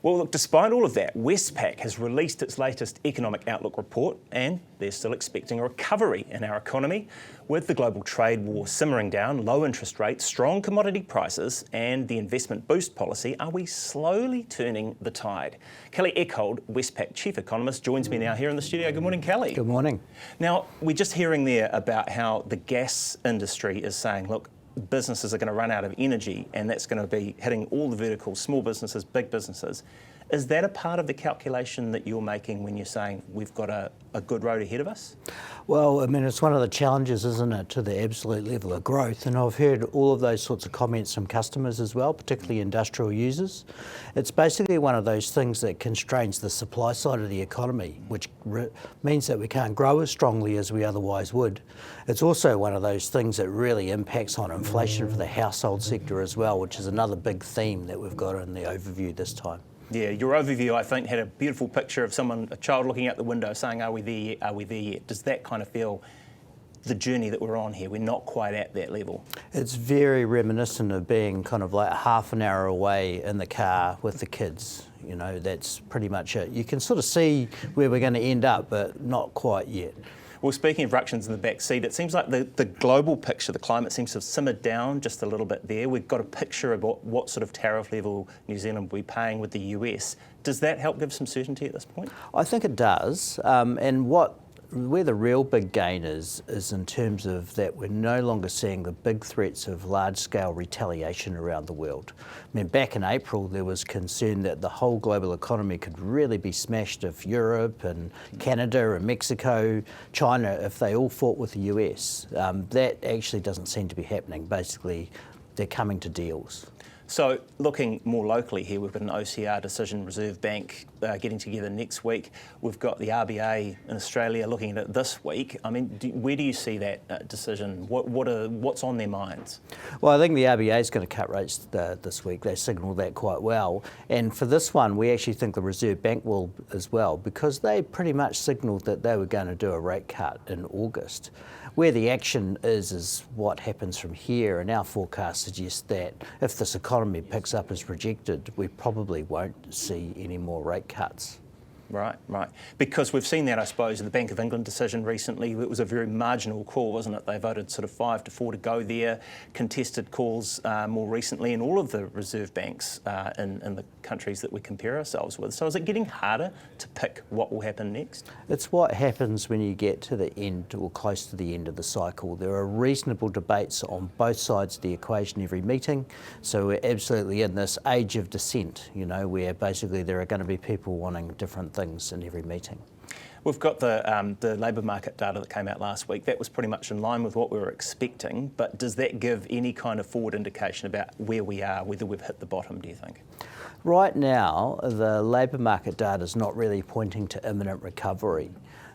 Well, look, despite all of that, Westpac has released its latest economic outlook report, and they're still expecting a recovery in our economy. With the global trade war simmering down, low interest rates, strong commodity prices, and the investment boost policy, are we slowly turning the tide? Kelly Eckhold, Westpac Chief Economist, joins me now here in the studio. Good morning, Kelly. Good morning. Now, we're just hearing there about how the gas industry is saying, look, businesses are going to run out of energy, and that's going to be hitting all the verticals, small businesses, big businesses. Is that a part of the calculation that you're making when you're saying we've got a good road ahead of us? Well, I mean, it's one of the challenges, isn't it, to the absolute level of growth. And I've heard all of those sorts of comments from customers as well, particularly industrial users. It's basically one of those things that constrains the supply side of the economy, which means that we can't grow as strongly as we otherwise would. It's also one of those things that really impacts on inflation for the household sector as well, which is another big theme that we've got in the overview this time. Yeah, your overview, I think, had a beautiful picture of a child looking out the window saying, are we there yet, are we there yet? Does that kind of feel the journey that we're on here? We're not quite at that level. It's very reminiscent of being kind of like half an hour away in the car with the kids. You know, that's pretty much it. You can sort of see where we're going to end up, but not quite yet. Well, speaking of ructions in the back seat, it seems like the global picture, the climate seems to have simmered down just a little bit there. We've got a picture of what sort of tariff level New Zealand will be paying with the US. Does that help give some certainty at this point? I think it does. And where the real big gain is in terms of that we're no longer seeing the big threats of large-scale retaliation around the world. I mean, back in April, there was concern that the whole global economy could really be smashed if Europe and Canada and Mexico, China, if they all fought with the US. That actually doesn't seem to be happening. Basically, they're coming to deals. So looking more locally here, we've got an OCR decision, Reserve Bank getting together next week. We've got the RBA in Australia looking at it this week. I mean, where do you see that decision? What's on their minds? Well, I think the RBA is going to cut rates this week. They signalled that quite well. And for this one, we actually think the Reserve Bank will as well, because they pretty much signalled that they were going to do a rate cut in August. Where the action is what happens from here, and our forecast suggests that if this economy picks up as projected, we probably won't see any more rate cuts. Right. Because we've seen that, I suppose, in the Bank of England decision recently. It was a very marginal call, wasn't it? They voted sort of 5-4 to go there. Contested calls more recently in all of the reserve banks in the countries that we compare ourselves with. So is it getting harder to pick what will happen next? It's what happens when you get to the end or close to the end of the cycle. There are reasonable debates on both sides of the equation every meeting. So we're absolutely in this age of dissent, you know, where basically there are going to be people wanting different things in every meeting. We've got the labour market data that came out last week. That was pretty much in line with what we were expecting, but does that give any kind of forward indication about where we are, whether we've hit the bottom, do you think? Right now, the labour market data is not really pointing to imminent recovery.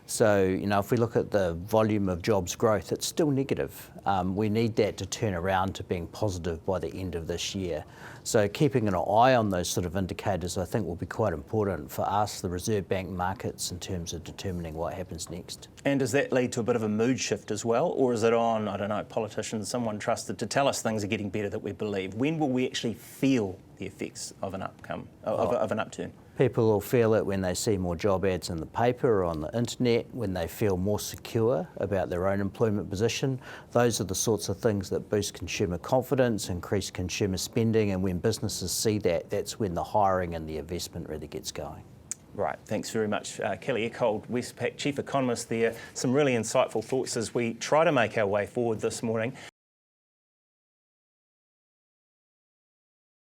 So, you know, if we look at the volume of jobs growth, it's still negative. We need that to turn around to being positive by the end of this year. So keeping an eye on those sort of indicators, I think, will be quite important for us, the Reserve Bank markets, in terms of determining what happens next. And does that lead to a bit of a mood shift as well? Or is it on, I don't know, politicians, someone trusted to tell us things are getting better that we believe? When will we actually feel the effects of an upturn? People will feel it when they see more job ads in the paper or on the internet, when they feel more secure about their own employment position. Those are the sorts of things that boost consumer confidence, increase consumer spending, and when businesses see that, that's when the hiring and the investment really gets going. Right, thanks very much. Kelly Eckhold, Westpac Chief Economist there. Some really insightful thoughts as we try to make our way forward this morning.